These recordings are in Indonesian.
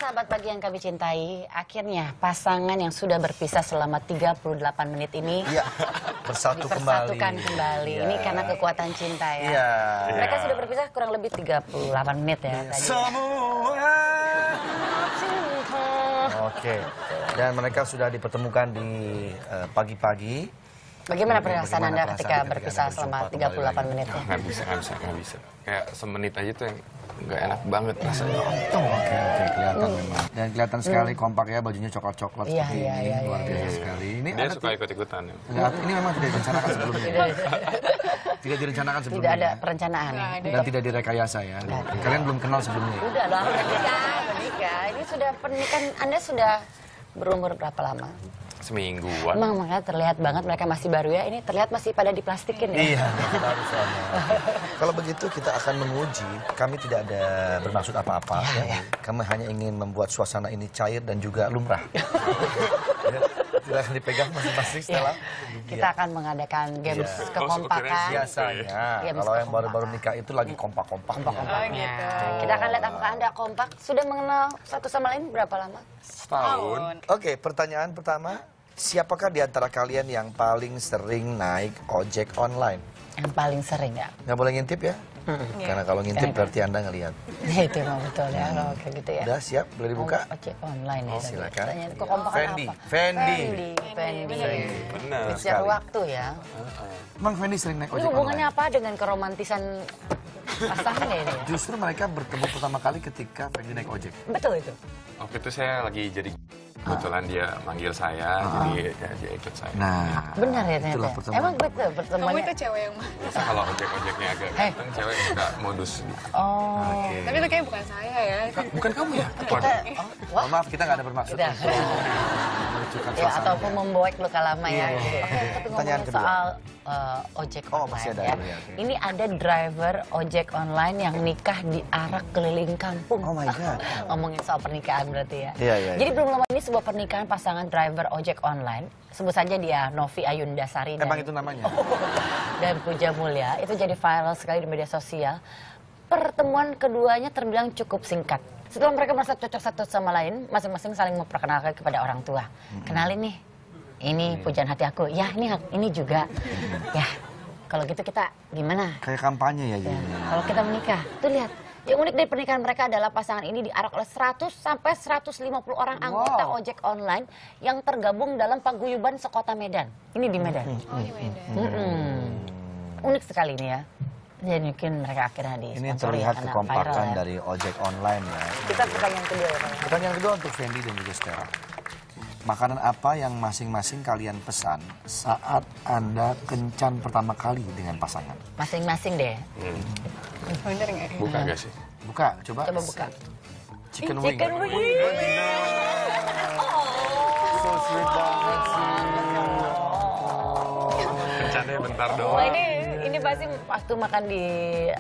sahabat pagi yang kami cintai, akhirnya pasangan yang sudah berpisah selama 38 menit ini dipersatukan kembali. Ya. Ini karena kekuatan cinta ya. Ya. Mereka sudah berpisah kurang lebih 38 menit ya tadi. Semua. Cinta. Oke. Dan mereka sudah dipertemukan di pagi-pagi. Bagaimana perasaan Anda ketika Anda berpisah berjumpa selama kembali 38 menit ya? Nggak bisa. Kayak semenit aja tuh yang nggak enak banget rasanya. Oke, kelihatan memang. Dan kelihatan sekali kompak ya, bajunya coklat-coklat Iya, seperti iya, ini. iya, Luar iya, biasa sekali. Ini Dia ada suka ikut-ikutan ya. ini memang tidak direncanakan sebelumnya. Tidak direncanakan sebelumnya. Tidak ada perencanaan. Dan tidak direkayasa ya. Kalian belum kenal sebelumnya. Udah lah, menikah. Ini sudah pernikahan Anda sudah berumur berapa lama? Semingguan. Emang makanya terlihat banget mereka masih baru ya. Ini terlihat masih pada diplastikin ya. Iya, baru sama. Kalau begitu kita akan menguji. Kami tidak ada bermaksud apa-apa. Ya. Kami hanya ingin membuat suasana ini cair dan juga lumrah. Ya, tidak akan dipegang masing-masing Stella. Kita akan mengadakan games kekompakan. Biasanya, Games kalau yang kekompakan. baru-baru nikah itu lagi kompak-kompaknya. Kompaknya. Kita akan lihat apakah Anda kompak. Sudah mengenal satu sama lain berapa lama? Setahun. Oke, pertanyaan pertama. Siapakah di antara kalian yang paling sering naik ojek online? Yang paling sering ya? Nggak boleh ngintip ya? Karena kalau ngintip berarti Anda ngelihat. Ya itu memang betul ya, kalau kayak gitu ya. Udah siap? Boleh dibuka? Ojek online ya. Silakan. Pertanyaan kekompakan Fendi. apa? Fendi. Benar. Secara waktu ya. Emang Fendi sering naik Ini ojek hubungannya online? apa dengan keromantisan pasangan ya ini ya? Justru mereka bertemu pertama kali ketika Fendi naik ojek. Betul itu. Waktu itu saya lagi jadi kebetulan dia manggil saya, jadi ya, dia ikut saya. Nah, Benar ya itulah ternyata. pertemuan. Emang betul Kamu pertemuannya. itu cewek yang mana? Biasa kalau ojek-ojeknya agak ganteng, cewek suka modus gitu. Oh. Oke. Tapi itu kayaknya bukan saya ya. Bukan kamu ya? Kita, Mohon maaf, kita nggak ada bermaksud Kita- untuk melucukan ya suasana. ataupun memboek luka lama ya. Iya. Gitu. Oke, tapi Pertanyaan ngomongin kedua. soal ojek Oh, online masih ada ya. ya, oke. Ini ada driver ojek online yang nikah diarak keliling kampung. Oh my God. Ngomongin soal pernikahan berarti ya. Iya, iya, Jadi iya. belum lama ini sebuah pernikahan pasangan driver ojek online. Sebut saja dia Novi Ayundasari Emang itu namanya? dan Puja Mulya. Itu jadi viral sekali di media sosial. Pertemuan keduanya terbilang cukup singkat. Setelah mereka merasa cocok satu sama lain, masing-masing saling memperkenalkan kepada orang tua. Kenalin nih, ini pujaan hati aku. Ya, ini juga. Ya, kalau gitu kita gimana? Kayak kampanye ya Ya, jadinya. kalau kita menikah, tuh lihat. Yang unik dari pernikahan mereka adalah pasangan ini diarak oleh 100 sampai 150 orang anggota ojek online yang tergabung dalam paguyuban sekota Medan. Ini di Medan. Oh, di Medan. Unik sekali ini ya. Jadi mungkin mereka akhirnya Ini disponsori terlihat karena kekompakan viral ya. dari ojek online ya. Kita pertanyaan kedua ya Pak. Pertanyaan kedua untuk Fendi dan juga Stella. Makanan apa yang masing-masing kalian pesan saat Anda kencan pertama kali dengan pasangan? Masing-masing deh. Bener nggak? Buka gak sih? Buka, coba. Coba buka. Chicken wing. Chicken wing. So sweet banget sih. Kencannya bentar Oh, doang. ini pasti waktu makan di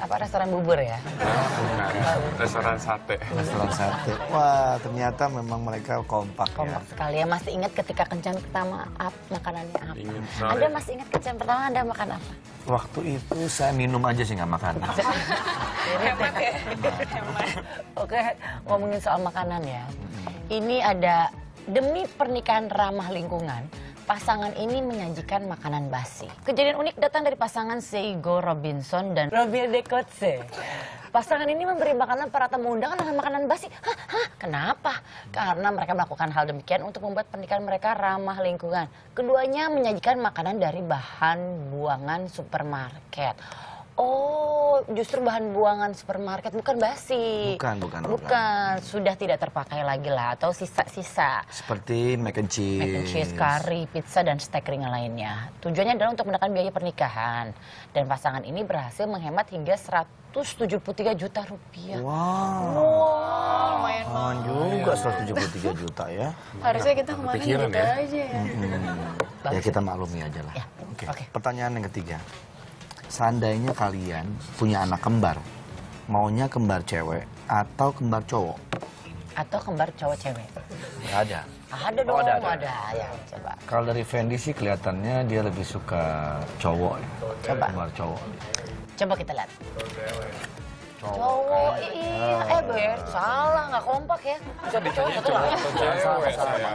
restoran bubur ya. Bukan. Restoran sate. Restoran sate. Wah, ternyata memang mereka kompak ya. Kompak sekali ya. Masih ingat ketika kencan pertama makanannya apa? Ingat, Anda soalnya. masih ingat kencan pertama Anda makan apa? Waktu itu saya minum aja sih nggak makan. Hemat ya. Hemat. Oke, ngomongin soal makanan ya. Ini ada demi pernikahan ramah lingkungan, pasangan ini menyajikan makanan basi. Kejadian unik datang dari pasangan Seigo Robinson dan Robin Dekotse. Pasangan ini memberi makanan para tamu undangan dengan makanan basi. Hah? Kenapa? Karena mereka melakukan hal demikian untuk membuat pernikahan mereka ramah lingkungan. Keduanya menyajikan makanan dari bahan buangan supermarket. Oh, justru bahan buangan supermarket, bukan basi. Bukan. Sudah tidak terpakai lagi lah, atau sisa-sisa. Seperti mac and cheese. Mac and cheese, curry, pizza, dan steak ringan lainnya. Tujuannya adalah untuk menekan biaya pernikahan. Dan pasangan ini berhasil menghemat hingga 173 juta rupiah. Wow. Lumayan Mahal juga 173 juta ya. Harusnya kita kemarin Kepikiran gitu ya. aja ya. Ya kita maklumi aja lah. Ya, Oke. oke. Pertanyaan yang ketiga. Seandainya kalian punya anak kembar, maunya kembar cewek atau kembar cowok? Atau kembar cowok cewek. Nggak ada. Ada dong, ada. Ya, coba. Kalau dari Fendi sih kelihatannya dia lebih suka cowok. Coba. Kembar cowok. Coba kita lihat. Cowok, iya. Salah, nggak kompak ya. Satu cowok, satu lah.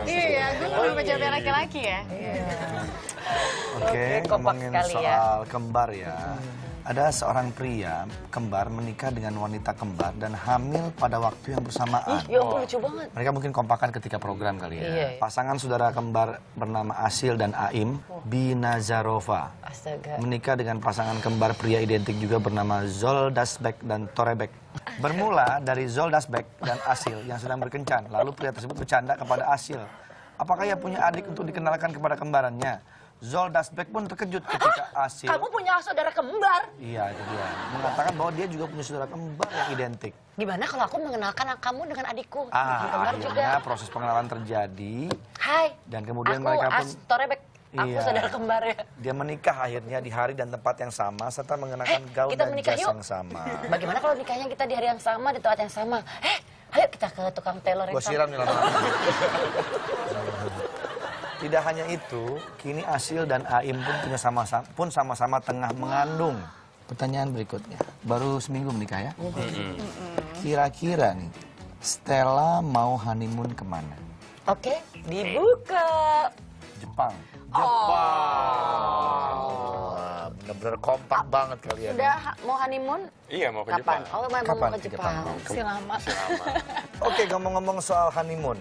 Iya, gue lebih menjadi laki-laki ya. Oke, kompak ngomongin sekali ya. soal kembar ya. Ada seorang pria kembar menikah dengan wanita kembar dan hamil pada waktu yang bersamaan. Ya ampun, lucu banget. Mereka mungkin kompakan ketika program kali ya. Iya. Pasangan saudara kembar bernama Asil dan Aim Binazarova Astaga. menikah dengan pasangan kembar pria identik juga bernama Zoldasbek dan Torebek. Bermula dari Zoldasbek dan Asil yang sedang berkencan. Lalu pria tersebut bercanda kepada Asil. Apakah ia punya adik untuk dikenalkan kepada kembarannya? Zoldasbek pun terkejut ketika Asil... Kamu punya saudara kembar? Iya, itu dia. Mengatakan bahwa dia juga punya saudara kembar yang identik. Gimana kalau aku mengenalkan kamu dengan adikku? Kembar juga. Akhirnya proses pengenalan terjadi. Hai. Dan kemudian aku mereka pun... Torebek. Aku Iya. saudara kembar ya. Dia menikah akhirnya di hari dan tempat yang sama serta mengenakan gaun kita dan menikah jas yuk. yang sama. Bagaimana kalau nikahnya kita di hari yang sama, di tempat yang sama? Ayo kita ke tukang tailor yang Gua siram nih lama-lama. Tidak hanya itu, kini Asil dan Aim pun sama-sama tengah mengandung. Pertanyaan berikutnya, baru seminggu menikah ya? Kira-kira nih, Stella mau honeymoon kemana? Oke, dibuka. Jepang. Wah, bener-bener kompak banget kalian. Udah mau honeymoon? Iya, mau ke Kapan? Jepang. Oh, memang Kapan mau ke ke Jepang. Jepang? Si lama. Oke, ngomong-ngomong soal honeymoon.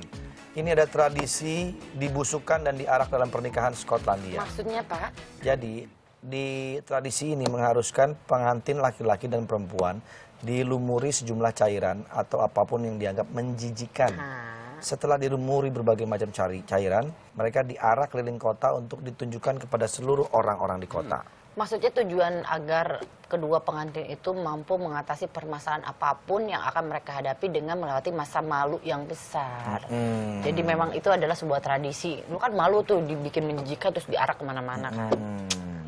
Ini ada tradisi dibusukan dan diarak dalam pernikahan Skotlandia. Maksudnya, Pak? Jadi, di tradisi ini mengharuskan pengantin laki-laki dan perempuan dilumuri sejumlah cairan atau apapun yang dianggap menjijikan. Setelah dilumuri berbagai macam cairan, mereka diarak keliling kota untuk ditunjukkan kepada seluruh orang-orang di kota. Maksudnya tujuan agar kedua pengantin itu mampu mengatasi permasalahan apapun yang akan mereka hadapi dengan melewati masa malu yang besar. Jadi memang itu adalah sebuah tradisi. Lu kan malu tuh dibikin menjijikan terus diarak kemana-mana kan.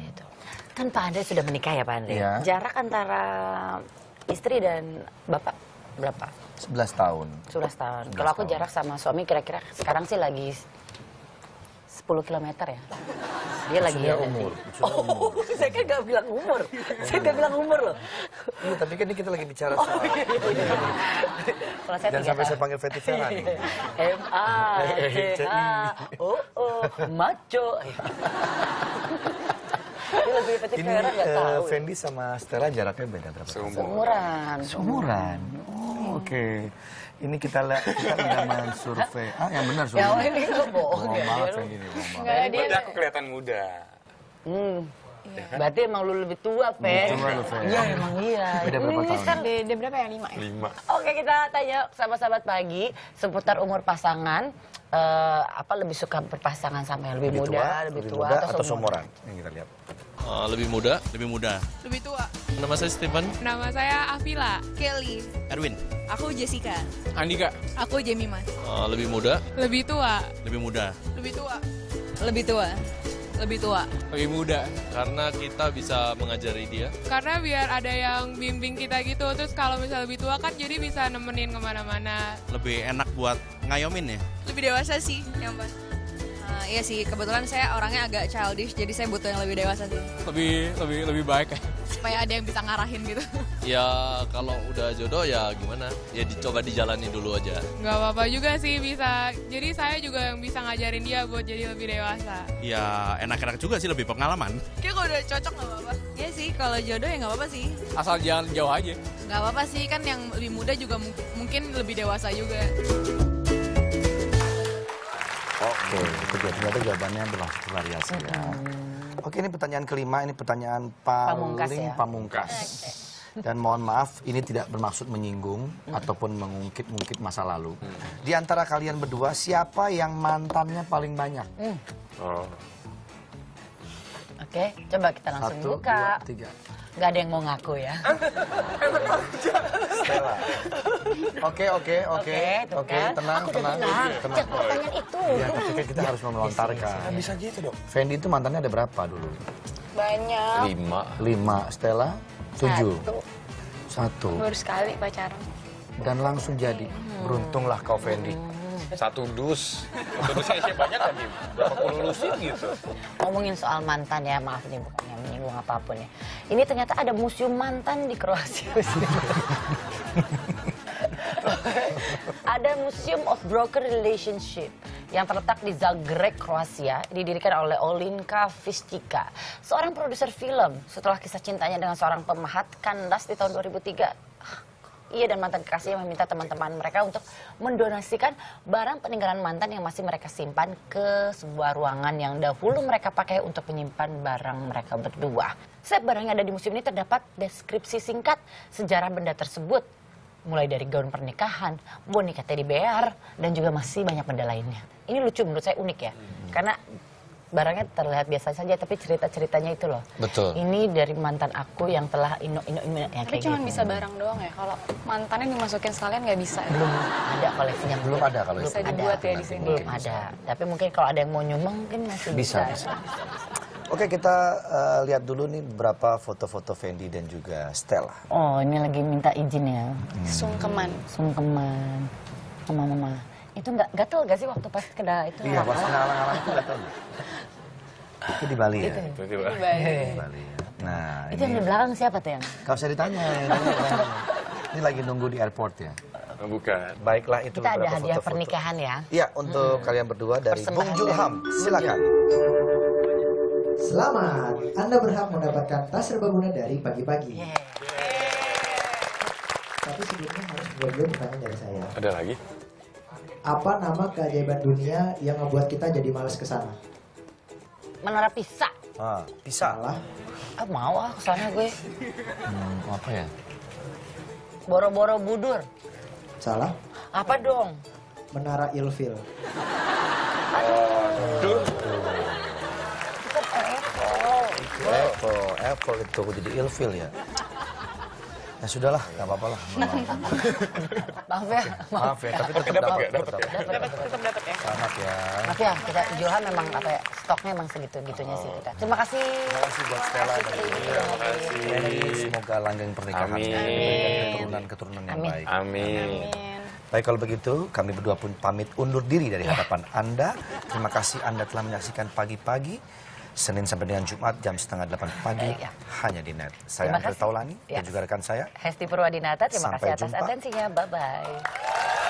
Gitu. Kan Pak Andre sudah menikah ya Pak Andre? Iya. Jarak antara istri dan bapak berapa? 11 tahun. 11 tahun. Kalau aku jarak sama suami kira-kira sekarang sih lagi 10 km ya. Dia lagi Maksudnya ada umur. Oh, saya kan gak bilang umur. Saya gak bilang umur loh. Iya, tapi kan ini kita lagi bicara soal... Kalau saya Jangan sampai saya panggil Fetty Vera nih. M-A-C-H-O-O, maco. Dia lebih Fetty Ini Vera gak tahu. Fendi sama Stella jaraknya beda berapa? Seumuran. Seumuran. Oh, oke. Ini kita rekaman survei. Ah, yang benar Ya survei. ini gak bohong Bohong ya. banget Fendi nih, bohong banget. Enggak, dia Udah aku kelihatan muda. Berarti emang lu lebih tua, Fen. Lebih tua lu, Fen. Iya, emang iya. Beda berapa Ini tahun? sekarang dia berapa ya? 5 ya? 5. Oke, kita tanya sama sahabat pagi seputar umur pasangan. Apa lebih suka berpasangan sama yang lebih muda, lebih tua atau seumuran? Yang kita lihat. Lebih muda, lebih muda. Lebih tua. Nama saya Steven. Nama saya Afila. Kelly. Erwin. Aku Jessica. Andika. Aku Jemima. Lebih muda, Lebih tua. lebih muda. Lebih tua. Lebih tua. Lebih tua. Lebih muda. Karena kita bisa mengajari dia. Karena biar ada yang bimbing kita gitu. Terus kalau misalnya lebih tua kan jadi bisa nemenin kemana-mana. Lebih enak buat ngayomin ya. Lebih dewasa sih yang pas. Iya sih, kebetulan saya orangnya agak childish, jadi saya butuh yang lebih dewasa sih. Lebih baik. Supaya ada yang bisa ngarahin gitu. Ya kalau udah jodoh ya gimana? Ya dicoba dijalani dulu aja. Nggak apa-apa juga sih bisa. Jadi saya juga yang bisa ngajarin dia buat jadi lebih dewasa. Ya enak-enak juga sih, lebih pengalaman. Kayak kalau udah cocok nggak apa-apa. Iya sih, kalau jodoh ya nggak apa-apa sih. Asal jangan jauh aja. Nggak apa-apa sih, kan yang lebih muda juga mungkin lebih dewasa juga. Oke, itu dia. Ternyata jawabannya berlangsung bervariasi ya. Oke, ini pertanyaan kelima, ini pertanyaan Pamungkas paling ya? pamungkas. Dan mohon maaf, ini tidak bermaksud menyinggung ataupun mengungkit-ungkit masa lalu. Di antara kalian berdua, siapa yang mantannya paling banyak? Oh. Oke, coba kita langsung 1, buka. 2, 3. Gak ada yang mau ngaku ya. Stella. Oke, tuh kan. tenang. Aku udah bilang, jangan pertanyaan itu. Ya, tapi kan kita harus melontarkan. Bisa gitu dong. Fendi itu mantannya ada berapa dulu? Banyak. 5. Stella? 7. 1. Baru sekali pacaran. Dan langsung jadi. Beruntunglah kau, Fendi. 1 dus. 1 dus isinya banyak lagi. Berapa puluh lusin gitu. Ngomongin soal mantan ya, maaf nih bukannya menyinggung apapun ya. Ini ternyata ada museum mantan di Kroasia. Ada Museum of Broken Relationship yang terletak di Zagreb, Kroasia, didirikan oleh Olinka Vistica, seorang produser film. Setelah kisah cintanya dengan seorang pemahat kandas di tahun 2003, ia dan mantan kekasihnya meminta teman-teman mereka untuk mendonasikan barang peninggalan mantan yang masih mereka simpan ke sebuah ruangan yang dahulu mereka pakai untuk menyimpan barang mereka berdua. Setiap barang yang ada di museum ini terdapat deskripsi singkat sejarah benda tersebut, mulai dari gaun pernikahan, boneka teddy bear, dan juga masih banyak benda lainnya. Ini lucu, menurut saya unik ya, karena barangnya terlihat biasa saja, tapi cerita-ceritanya itu loh. Betul. Ini dari mantan aku yang telah yang Tapi kayak cuma gitu. bisa barang doang ya. Kalau mantannya dimasukin sekalian nggak bisa. Belum ada koleksinya, Belum ada kalau Bisa itu. dibuat ya di sini. Belum ada. Tapi mungkin kalau ada yang mau nyumbang mungkin masih Bisa, bisa. Oke, kita lihat dulu nih beberapa foto-foto Fendi dan juga Stella. Oh, ini lagi minta izin ya. Sungkeman. Sungkeman sama mama. Itu nggak gatel gak sih waktu pas kena itu? Iya, pas ngalang-ngalang itu nggak tahu. Itu di Bali ya? Itu tiba. Di Bali ya. Nah, Itu yang di belakang siapa tuh yang? Gak usah ditanya. Ini lagi nunggu di airport ya. Bukan. Baiklah, itu Kita ada beberapa hadiah foto-foto. pernikahan ya. Iya, untuk kalian berdua dari Persembahan Bung Julham. dari Silakan. Selamat, Anda berhak mendapatkan tas serbaguna dari pagi-pagi. Tapi sebelumnya harus dua pertanyaan dari saya. Ada lagi? Apa nama keajaiban dunia yang membuat kita jadi malas ke sana? Menara Pisa. Bisa. Salah, Mau kesana gue. Apa ya? Boro-boro Budur. salah. Apa dong? Menara Ilfil. Apple itu jadi ilfil ya. Ya sudahlah, nggak apa-apa lah. Maaf ya. Maaf ya, tapi tetap dapat. Tetap Tetap dapat ya. Selamat ya. Maaf ya, kita Johan memang apa ya, stoknya memang segitu-gitunya sih kita. Terima kasih. Terima kasih buat Stella dan Fendi. Semoga langgeng pernikahan. Amin. Diberikan keturunan-keturunan yang Amin. baik. Amin. Baik, kalau begitu kami berdua pun pamit undur diri dari hadapan Anda. Terima kasih Anda telah menyaksikan Pagi-Pagi Senin sampai dengan Jumat jam 7:30 pagi hanya di net. Saya Terima Andre kasih. Taulani dan Ya. juga rekan saya. Hesti Purwadinata, terima Sampai kasih atas jumpa. atensinya. Bye-bye.